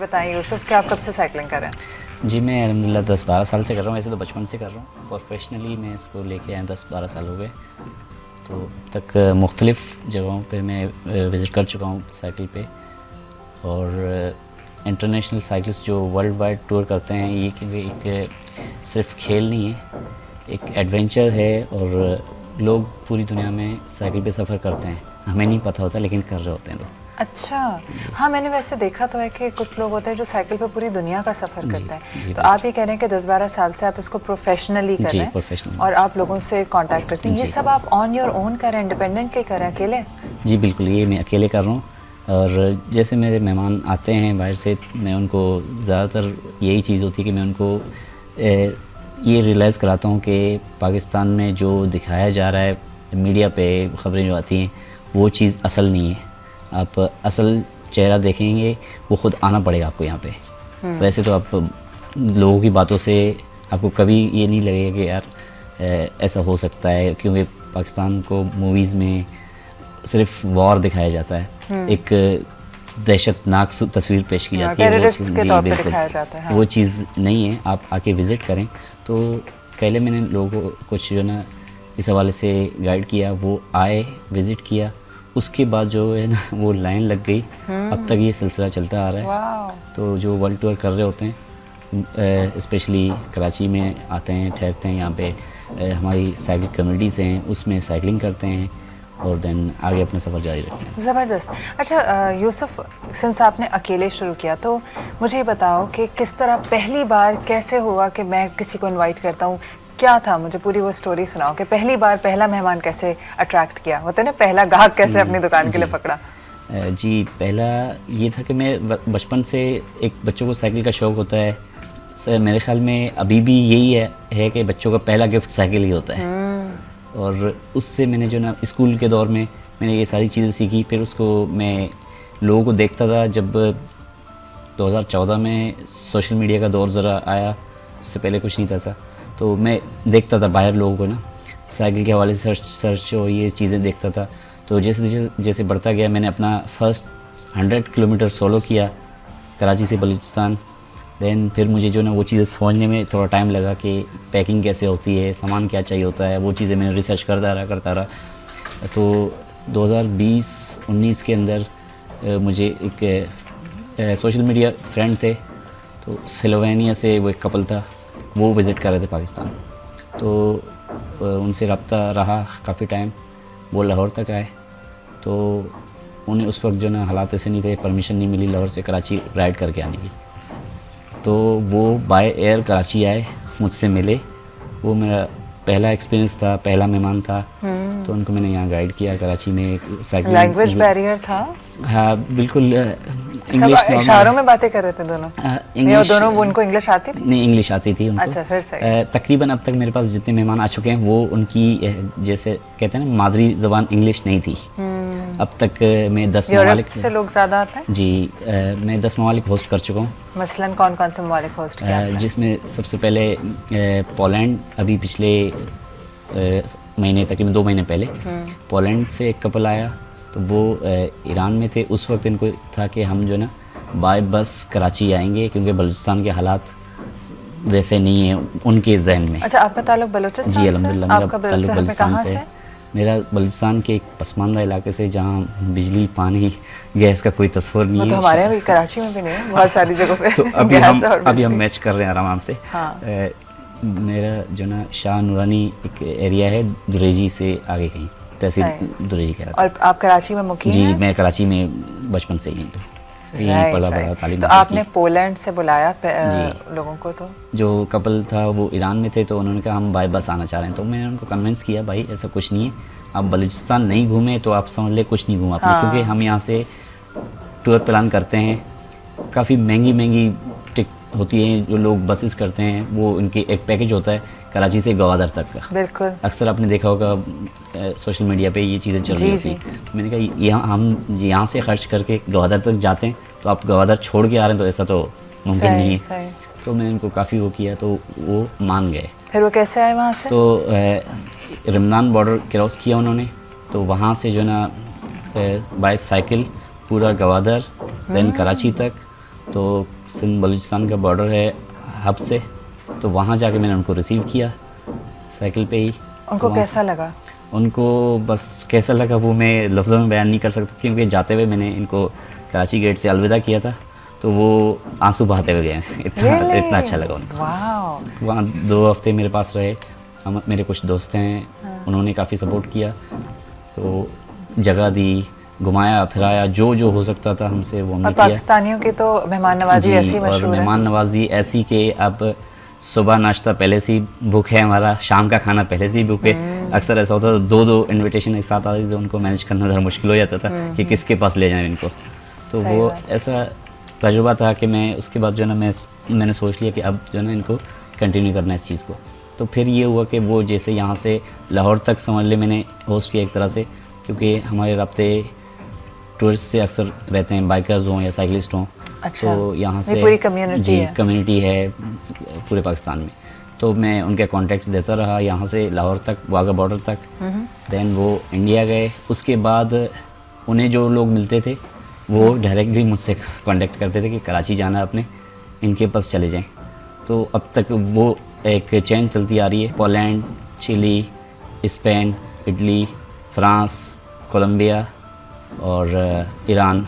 बताएं यूसुफ कि आप कब से साइकिलिंग कर रहे हैं? जी मैं अल्हम्दुलिल्लाह 10-12 साल से कर रहा हूँ। ऐसे तो बचपन से कर रहा हूँ। प्रोफेशनली मैं इसको लेके आया 10-12 साल हो गए। तो अब तक मुख्तलिफ़ जगहों पे मैं विज़िट कर चुका हूँ साइकिल पे। और इंटरनेशनल साइकिलिस्ट जो वर्ल्ड वाइड टूर करते हैं, ये क्योंकि एक सिर्फ खेल नहीं है, एक एडवेंचर है। और लोग पूरी दुनिया में साइकिल पे सफ़र करते हैं, हमें नहीं पता होता लेकिन कर रहे होते हैं लोग। अच्छा, हाँ मैंने वैसे देखा तो है कि कुछ लोग होते हैं जो साइकिल पे पूरी दुनिया का सफ़र करते हैं। तो आप ये कह रहे हैं कि 10-12 साल से आप इसको प्रोफेशनली कर रहे हैं प्रोफेशनली। और आप लोगों से कांटेक्ट करते हैं। ये सब आप ऑन योर ओन कर रहे हैं, इंडिपेंडेंटली कर रहे हैं, अकेले? जी बिल्कुल, ये मैं अकेले कर रहा हूँ। और जैसे मेरे मेहमान आते हैं बाहर से, मैं उनको ज़्यादातर यही चीज़ होती है कि मैं उनको ये रियलाइज़ कराता हूँ कि पाकिस्तान में जो दिखाया जा रहा है मीडिया पे, ख़बरें जो आती हैं, वो चीज़ असल नहीं है। आप असल चेहरा देखेंगे, वो ख़ुद आना पड़ेगा आपको यहाँ पे। वैसे तो आप लोगों की बातों से आपको कभी ये नहीं लगेगा कि यार ऐसा हो सकता है, क्योंकि पाकिस्तान को मूवीज़ में सिर्फ वॉर दिखाया जाता है, एक दहशतनाक तस्वीर पेश की जाती है, टेररिस्ट के तौर पे दिखाया जाता है। वो चीज़ नहीं है। आप आके विज़िट करें। तो पहले मैंने लोगों को कुछ जो ना इस हवाले से गाइड किया, वो आए, विज़िट किया, उसके बाद जो है ना वो लाइन लग गई। अब तक ये सिलसिला चलता आ रहा है। तो जो वर्ल्ड टूर कर रहे होते हैं, स्पेशली कराची में आते हैं, ठहरते हैं यहाँ पे, हमारी साइकिल कम्युनिटीज़ हैं, उसमें साइकिलिंग करते हैं और देन आगे अपना सफ़र जारी रखते हैं। ज़बरदस्त। अच्छा यूसुफ, सिंस आपने अकेले शुरू किया तो मुझे बताओ कि किस तरह पहली बार कैसे हुआ कि मैं किसी को इनवाइट करता हूँ, क्या था? मुझे पूरी वो स्टोरी सुनाओ कि पहली बार पहला मेहमान कैसे अट्रैक्ट किया, होता है ना, पहला ग्राहक कैसे अपनी दुकान के लिए पकड़ा? जी पहला ये था कि मैं बचपन से, एक बच्चों को साइकिल का शौक़ होता है, मेरे ख्याल में अभी भी यही है कि बच्चों का पहला गिफ्ट साइकिल ही होता है। और उससे मैंने जो ना स्कूल के दौर में मैंने ये सारी चीज़ें सीखी। फिर उसको मैं लोगों को देखता था। जब 2014 में सोशल मीडिया का दौर ज़रा आया, उससे पहले कुछ नहीं था ऐसा, तो मैं देखता था बाहर लोगों को ना साइकिल के हवाले से सर्च और ये चीज़ें देखता था। तो जैसे जैसे बढ़ता गया, मैंने अपना फ़र्स्ट 100 किलोमीटर सोलो किया कराची से बलूचिस्तान। देन फिर मुझे जो ना वो चीज़ें समझने में थोड़ा टाइम लगा कि पैकिंग कैसे होती है, सामान क्या चाहिए होता है, वो चीज़ें मैंने रिसर्च करता रहा। तो 2020-19 के अंदर मुझे एक सोशल मीडिया फ्रेंड थे, तो स्लोवेनिया से वो एक कपल था, वो विज़िट कर रहे थे पाकिस्तान। तो उनसे रब्ता रहा काफ़ी टाइम, वो लाहौर तक आए। तो उन्हें उस वक्त जो ना हालात ऐसे नहीं थे, परमिशन नहीं मिली लाहौर से कराची राइड करके आने की। तो वो बाय एयर कराची आए, मुझसे मिले। वो मेरा पहला एक्सपीरियंस था, पहला मेहमान था। तो उनको मैंने यहाँ गाइड किया कराची में। साइकिल लैंग्वेज बैरियर था? हाँ बिल्कुल। इंग्लिश इशारों में बातें कर रहे थे दोनों? इंग्लिश, दोनों उनको इंग्लिश आती थी? नहीं, इंग्लिश आती थी उनको। अच्छा, फिर सही। तकरीबन अब तक मेरे पास जितने मेहमान आ चुके हैं, वो उनकी जैसे कहते हैं ना मादरी ज़बान इंग्लिश नहीं थी। अब तक मैं 10 ममालिक से लोग ज़्यादा आते हैं? जी मैं 10 ममालिक होस्ट कर चुका हूँ। मसलन कौन कौन से ममालिक होस्ट किया? जिसमें सबसे पहले पोलैंड, अभी पिछले महीने, तकरीबन 2 महीने पहले पोलैंड से एक कपल आया। तो वो ईरान में थे उस वक्त। इनको था कि हम जो ना बाय बस कराची आएंगे, क्योंकि बलूचिस्तान के हालात वैसे नहीं है उनके जहन में। अच्छा, आपका ताल्लुक बलूचिस्तान से? जी अल्हम्दुलिल्लाह, मेरा ताल्लुक बलूचिस्तान से। है? मेरा बलूचिस्तान के एक पसमानदा इलाके से, जहाँ बिजली, पानी, गैस का कोई तस्वर नहीं है। तो हमारे यहाँ भी कराची में भी नहीं है, बहुत सारी जगहों पे। तो अभी हम मैच कर रहे हैं आराम से। हाँ। मेरा जो ना शाह नूरानी एक एरिया है, दुरेजी से आगे कहीं, तहसील दुरेजी कह रहा था। और आप कराची में मुकीम हैं? जी मैं कराची में बचपन से ही यहीं पढ़ा बड़ा तालीम। तो आपने पोलैंड से बुलाया लोगों को? तो जो कपल था वो ईरान में थे, तो उन्होंने कहा हम बाय बस आना चाह रहे हैं। तो मैंने उनको कन्विंस किया, भाई ऐसा कुछ नहीं है, आप बलूचिस्तान नहीं घूमे तो आप समझ ले कुछ नहीं घूमा आपने। क्योंकि हम यहाँ से टूर प्लान करते हैं, काफ़ी महंगी टिकट होती है, जो लोग बसेस करते हैं, वो उनकी एक पैकेज होता है कराची से गवादर तक का। बिल्कुल, अक्सर आपने देखा होगा सोशल मीडिया पे ये चीज़ें चल रही होती हैं। तो मैंने कहा हम यहाँ से खर्च करके गवादर तक जाते हैं, तो आप गवादर छोड़ के आ रहे हैं, तो ऐसा तो मुमकिन नहीं है। तो मैंने उनको काफ़ी वो किया, तो वो मान गए। फिर वो कैसे आए वहाँ से? तो रमज़ान बॉर्डर क्रॉस किया उन्होंने, तो वहाँ से जो ना बाय साइकिल पूरा गवादर, देन कराची तक, तो सिंध बलूचिस्तान का बॉर्डर है हब से, तो वहाँ जाके मैंने उनको रिसीव किया साइकिल पे ही। उनको वहाँ कैसा लगा? उनको बस कैसा लगा वो मैं लफ्ज़ों में बयान नहीं कर सकता, क्योंकि जाते हुए मैंने इनको कराची गेट से अलविदा किया था, तो वो आंसू बहाते हुए गए। इतना अच्छा लगा उनको। वाह। वहाँ 2 हफ्ते मेरे पास रहे। हम मेरे कुछ दोस्त हैं, उन्होंने काफ़ी सपोर्ट किया, तो जगह दी, घुमाया फिराया, जो हो सकता था हमसे वो हमने और किया। पाकिस्तानियों की तो मेहमान नवाजी ऐसी जी, और मशहूर है। मेहमान नवाजी ऐसी कि अब सुबह नाश्ता पहले से ही बुक है हमारा, शाम का खाना पहले से ही बुक है। अक्सर ऐसा होता था 2-2 इनविटेशन एक साथ आते थे, उनको मैनेज करना ज़रा मुश्किल हो जाता था कि किसके पास ले जाएं इनको। तो सही वो बात। ऐसा तजुर्बा था कि मैं उसके बाद जो है ना मैंने सोच लिया कि अब जो है ना इनको कंटिन्यू करना है इस चीज़ को। तो फिर ये हुआ कि वो जैसे यहाँ से लाहौर तक समझ ले मैंने होस्ट किया एक तरह से, क्योंकि हमारे राब्ते टूरिस्ट से अक्सर रहते हैं, बाइकर्स हों या साइकिलिस्ट हों। अच्छा, तो यहाँ से पूरी कम्युनिटी जी है। कम्युनिटी है पूरे पाकिस्तान में। तो मैं उनके कॉन्टेक्ट्स देता रहा यहाँ से लाहौर तक, वाघा बॉर्डर तक। देन वो इंडिया गए। उसके बाद उन्हें जो लोग मिलते थे वो डायरेक्टली मुझसे कांटेक्ट करते थे कि कराची जाना है अपने, इनके पास चले जाएं। तो अब तक वो एक चेन चलती आ रही है। Poland, Chile, Spain, Italy, France, Colombia और ईरान,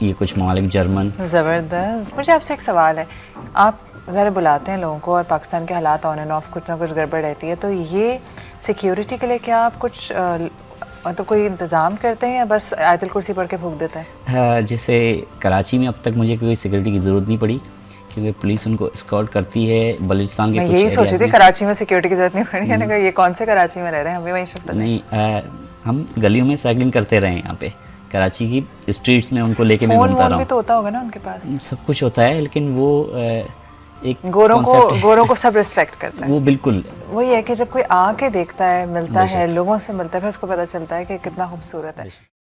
ये कुछ ममालिक, जर्मन। ज़बरदस्त। मुझे आपसे एक सवाल है, आप ज़रा बुलाते हैं लोगों को और पाकिस्तान के हालात ऑन एंड ऑफ कुछ ना कुछ गड़बड़ रहती है, तो ये सिक्योरिटी के लिए क्या आप कुछ मतलब कोई इंतज़ाम करते हैं या बस आयतुल कुर्सी पढ़ के फूंक देते हैं? जैसे कराची में अब तक मुझे कोई सिक्योरिटी की ज़रूरत नहीं पड़ी, क्योंकि पुलिस उनको स्कॉट करती है। बलूचिस्तान के मैं कुछ यही सोच areas रही थी में- कराची में सिक्योरिटी की जरूरत नहीं पड़ी है ना, ये कौन से कराची में रह रहे हैं, हमें वहीं शिफ्ट नहीं, हम गलियों में साइकिलिंग करते रहे यहाँ पे, कराची की स्ट्रीट्स में उनको लेके मैं फोन घूमता वोन रहा भी हूँ। तो होता होगा ना उनके पास। सब कुछ होता है, लेकिन वो एक गोरों concept को सब रिस्पेक्ट करता है। वो बिल्कुल वही है कि जब कोई आके देखता है, मिलता है, लोगों से मिलता है, फिर उसको पता चलता है कि कितना खूबसूरत है।